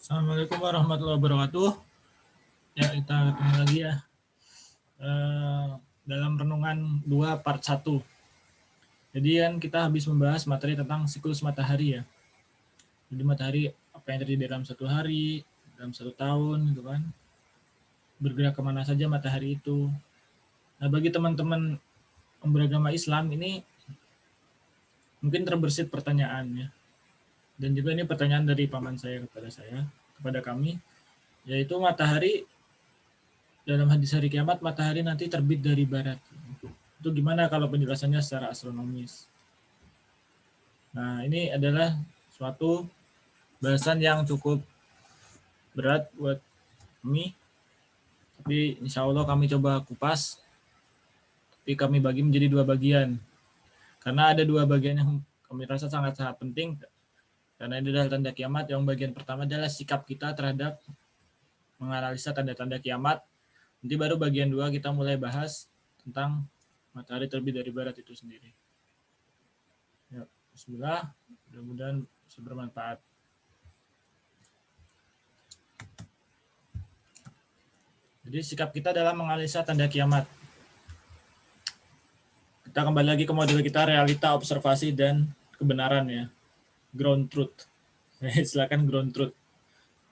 Assalamualaikum warahmatullahi wabarakatuh. Ya, kita ketemu lagi ya. Dalam renungan 2 part 1. Jadi kan kita habis membahas materi tentang siklus matahari ya. Jadi matahari apa yang terjadi dalam satu hari, dalam satu tahun gitu kan. Bergerak kemana saja matahari itu. Nah, bagi teman-teman beragama Islam ini mungkin terbersit pertanyaannya. Dan juga ini pertanyaan dari paman saya, kepada kami, yaitu matahari dalam hadis hari kiamat, matahari nanti terbit dari barat. Itu gimana kalau penjelasannya secara astronomis? Nah, ini adalah suatu bahasan yang cukup berat buat kami, tapi insya Allah kami coba kupas, tapi kami bagi menjadi 2 bagian. Karena ada 2 bagian yang kami rasa sangat-sangat penting, karena ini adalah tanda kiamat. Yang bagian pertama adalah sikap kita terhadap menganalisa tanda-tanda kiamat. Nanti baru bagian 2 kita mulai bahas tentang matahari terbit dari barat itu sendiri. Ya, bismillah, mudah-mudahan bisa bermanfaat. Jadi sikap kita dalam menganalisa tanda kiamat. Kita kembali lagi ke model kita, realita, observasi, dan kebenaran ya. Ground truth. Silakan ground truth.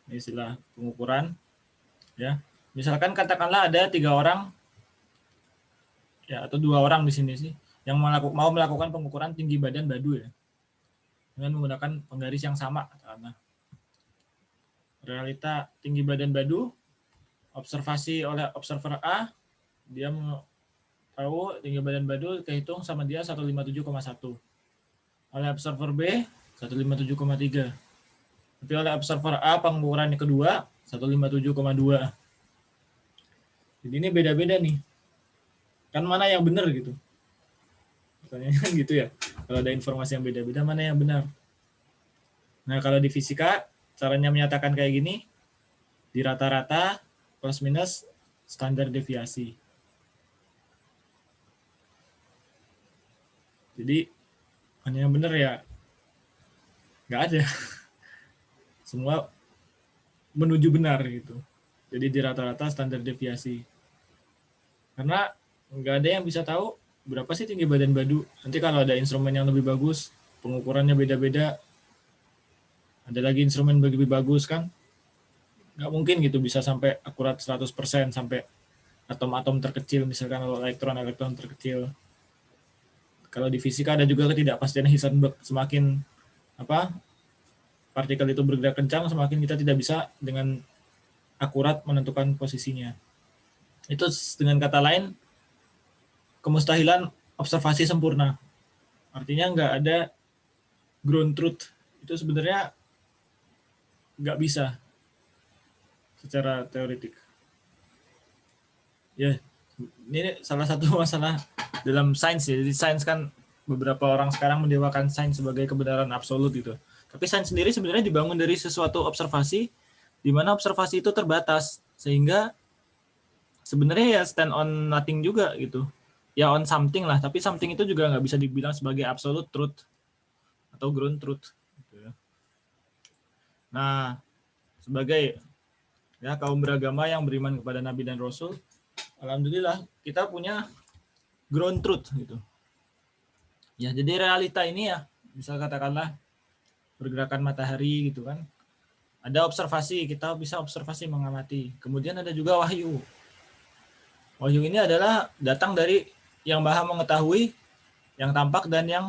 Ini istilah pengukuran. Ya. Misalkan katakanlah ada 3 orang ya, atau 2 orang di sini sih yang mau melakukan pengukuran tinggi badan badu ya. Dengan menggunakan penggaris yang sama katakanlah. Realita tinggi badan badu, observasi oleh observer A, dia tahu tinggi badan badu kehitung sama dia 157,1. Oleh observer B 157,3. Tapi oleh observer A pengukuran yang kedua 157,2. Jadi ini beda-beda nih. Kan mana yang benar gitu? Pertanyaannya kan gitu ya. Kalau ada informasi yang beda-beda, mana yang benar? Nah, kalau di fisika caranya menyatakan kayak gini, di rata-rata plus minus standar deviasi. Jadi mana yang benar ya? Nggak ada. Semua menuju benar gitu. Jadi di rata-rata standar deviasi. Karena nggak ada yang bisa tahu berapa sih tinggi badan badu. Nanti kalau ada instrumen yang lebih bagus, pengukurannya beda-beda, ada lagi instrumen lebih bagus kan, nggak mungkin gitu bisa sampai akurat 100% sampai atom-atom terkecil, misalkan elektron-elektron terkecil. Kalau di fisika ada juga ketidakpastian Heisenberg, semakin partikel itu bergerak kencang, semakin kita tidak bisa dengan akurat menentukan posisinya. Itu dengan kata lain, kemustahilan observasi sempurna. Artinya nggak ada ground truth. Itu sebenarnya nggak bisa secara teoretik. Ya, ini salah satu masalah dalam sains ya. Jadi sains kan beberapa orang sekarang mendewakan sains sebagai kebenaran absolut gitu. Tapi sains sendiri sebenarnya dibangun dari sesuatu observasi, di mana observasi itu terbatas, sehingga sebenarnya ya stand on nothing juga gitu. Ya on something lah, tapi something itu juga nggak bisa dibilang sebagai absolute truth atau ground truth. Gitu ya. Nah, sebagai ya kaum beragama yang beriman kepada Nabi dan Rasul, alhamdulillah kita punya ground truth gitu. Ya, jadi realita ini ya, misal katakanlah pergerakan matahari gitu kan. Ada observasi, kita bisa observasi mengamati. Kemudian ada juga wahyu. Wahyu ini adalah datang dari yang maha mengetahui, yang tampak dan yang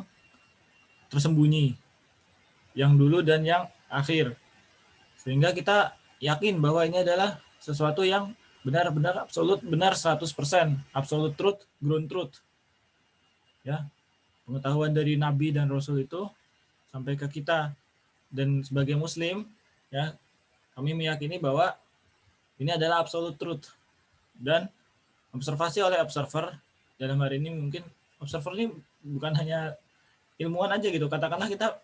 tersembunyi. Yang dulu dan yang akhir. Sehingga kita yakin bahwa ini adalah sesuatu yang benar-benar absolut, benar 100%, absolute truth, ground truth. Ya, pengetahuan dari Nabi dan Rasul itu sampai ke kita, dan sebagai Muslim ya kami meyakini bahwa ini adalah absolute truth, dan observasi oleh observer dalam hari ini mungkin observer ini bukan hanya ilmuwan aja gitu. Katakanlah kita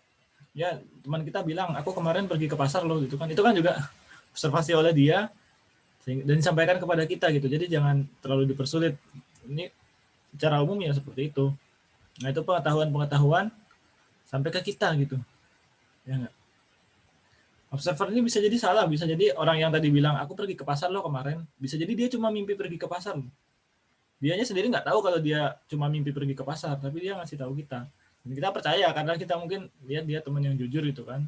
ya teman kita bilang aku kemarin pergi ke pasar loh gitu kan, itu kan juga observasi oleh dia dan disampaikan kepada kita gitu. Jadi jangan terlalu dipersulit, ini secara umum ya seperti itu. Nah, itu pengetahuan sampai ke kita gitu. Ya enggak? Observer ini bisa jadi salah, bisa jadi orang yang tadi bilang aku pergi ke pasar loh kemarin, bisa jadi dia cuma mimpi pergi ke pasar. Dianya sendiri nggak tahu kalau dia cuma mimpi pergi ke pasar, tapi dia ngasih tahu kita. Dan kita percaya karena kita mungkin lihat dia teman yang jujur itu kan.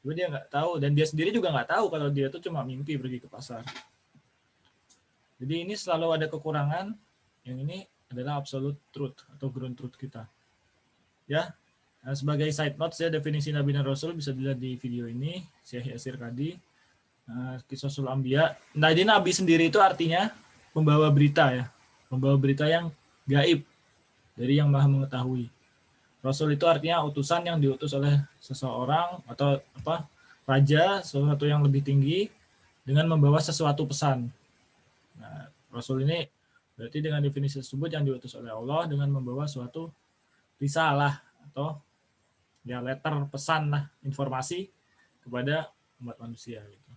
Tapi dia nggak tahu dan dia sendiri juga nggak tahu kalau dia tuh cuma mimpi pergi ke pasar. Jadi ini selalu ada kekurangan. Yang ini adalah absolute truth atau ground truth kita. Ya, nah, sebagai side notes ya, definisi Nabi dan Rasul bisa dilihat di video ini, Syekh Yasir Kadi, Qisasul Anbiya. Nah, jadi Nabi sendiri itu artinya pembawa berita ya, pembawa berita yang gaib dari yang maha mengetahui. Rasul itu artinya utusan yang diutus oleh seseorang atau apa raja, sesuatu yang lebih tinggi dengan membawa sesuatu pesan. Nah, Rasul ini berarti dengan definisi tersebut yang diutus oleh Allah dengan membawa suatu risalah atau ya letter pesan lah, informasi kepada umat manusia gitu.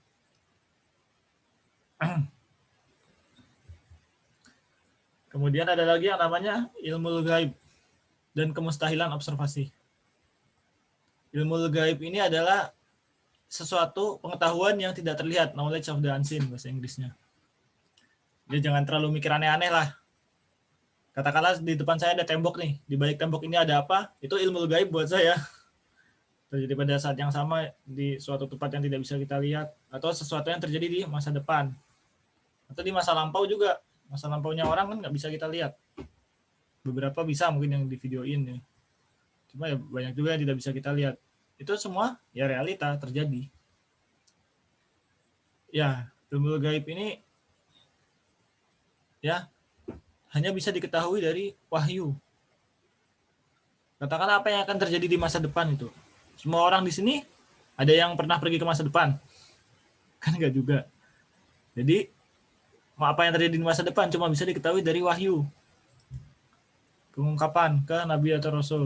Kemudian ada lagi yang namanya ilmu gaib dan kemustahilan observasi. Ilmu gaib ini adalah sesuatu pengetahuan yang tidak terlihat, knowledge of the unseen bahasa Inggrisnya. Jadi jangan terlalu mikir aneh-aneh lah. Katakanlah di depan saya ada tembok nih, di balik tembok ini ada apa? Itu ilmu gaib buat saya. Terjadi pada saat yang sama di suatu tempat yang tidak bisa kita lihat, atau sesuatu yang terjadi di masa depan, atau di masa lampau juga. Masa lampaunya orang kan nggak bisa kita lihat. Beberapa bisa mungkin yang di videoin ya. Cuma ya banyak juga yang tidak bisa kita lihat. Itu semua ya realita terjadi. Ya, ilmu gaib ini ya hanya bisa diketahui dari wahyu. Katakan apa yang akan terjadi di masa depan itu. Semua orang di sini ada yang pernah pergi ke masa depan? Kan enggak juga. Jadi apa yang terjadi di masa depan cuma bisa diketahui dari wahyu. Pengungkapan ke Nabi atau Rasul.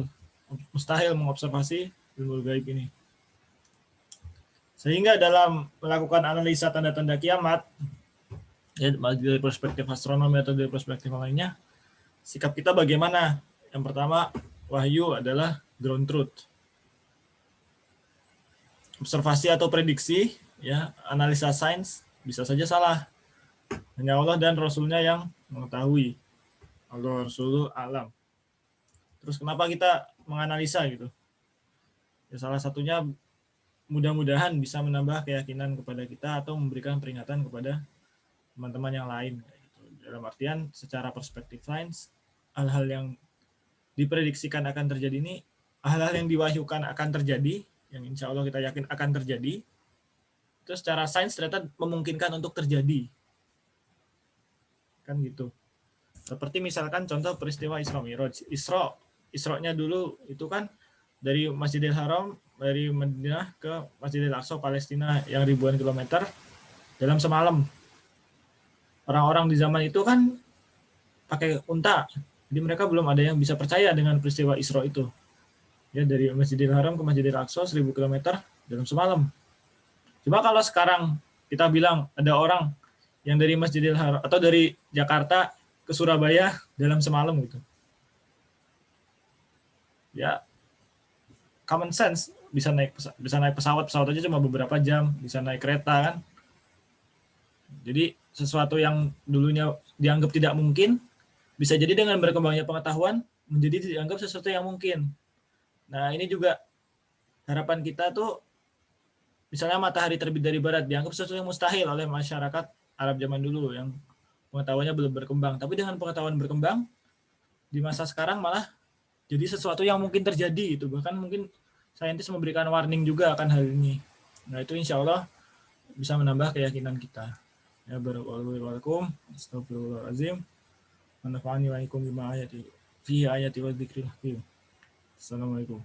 Mustahil mengobservasi ilmu gaib ini. Sehingga dalam melakukan analisa tanda-tanda kiamat, ya, dari perspektif astronomi atau dari perspektif lainnya, sikap kita bagaimana? Yang pertama, wahyu adalah ground truth. Observasi atau prediksi, ya, analisa sains bisa saja salah. Hanya Allah dan Rasulnya yang mengetahui. Allah Rasulul alam. Terus kenapa kita menganalisa gitu? Ya, salah satunya mudah-mudahan bisa menambah keyakinan kepada kita atau memberikan peringatan kepada teman-teman yang lain. Dalam artian secara perspektif sains, hal-hal yang diprediksikan akan terjadi ini, hal-hal yang diwahyukan akan terjadi, yang insya Allah kita yakin akan terjadi, itu secara sains ternyata memungkinkan untuk terjadi. Kan gitu. Seperti misalkan contoh peristiwa Isra Mi'raj. Isra-nya dulu itu kan dari Masjidil Haram, dari Madinah ke Masjidil Aqsa Palestina yang ribuan kilometer dalam semalam. Orang-orang di zaman itu kan pakai unta, jadi mereka belum ada yang bisa percaya dengan peristiwa Isra itu. Ya, dari Masjidil Haram ke Masjidil Aqsa 1000 km dalam semalam. Cuma kalau sekarang kita bilang ada orang yang dari Masjidil Haram atau dari Jakarta ke Surabaya dalam semalam gitu. Ya, common sense, bisa naik pesawat aja cuma beberapa jam, bisa naik kereta kan. Jadi sesuatu yang dulunya dianggap tidak mungkin bisa jadi dengan berkembangnya pengetahuan menjadi dianggap sesuatu yang mungkin. Nah, ini juga harapan kita tuh, misalnya matahari terbit dari barat dianggap sesuatu yang mustahil oleh masyarakat Arab zaman dulu yang pengetahuannya belum berkembang. Tapi dengan pengetahuan berkembang di masa sekarang malah jadi sesuatu yang mungkin terjadi itu. Bahkan mungkin saintis memberikan warning juga akan hal ini. Nah, itu insya Allah bisa menambah keyakinan kita. Ya, barakallahu astagfirullahalazim. Manafa'ani wa ikum bima ayati fi ayati wa dzikril hakim. Assalamualaikum.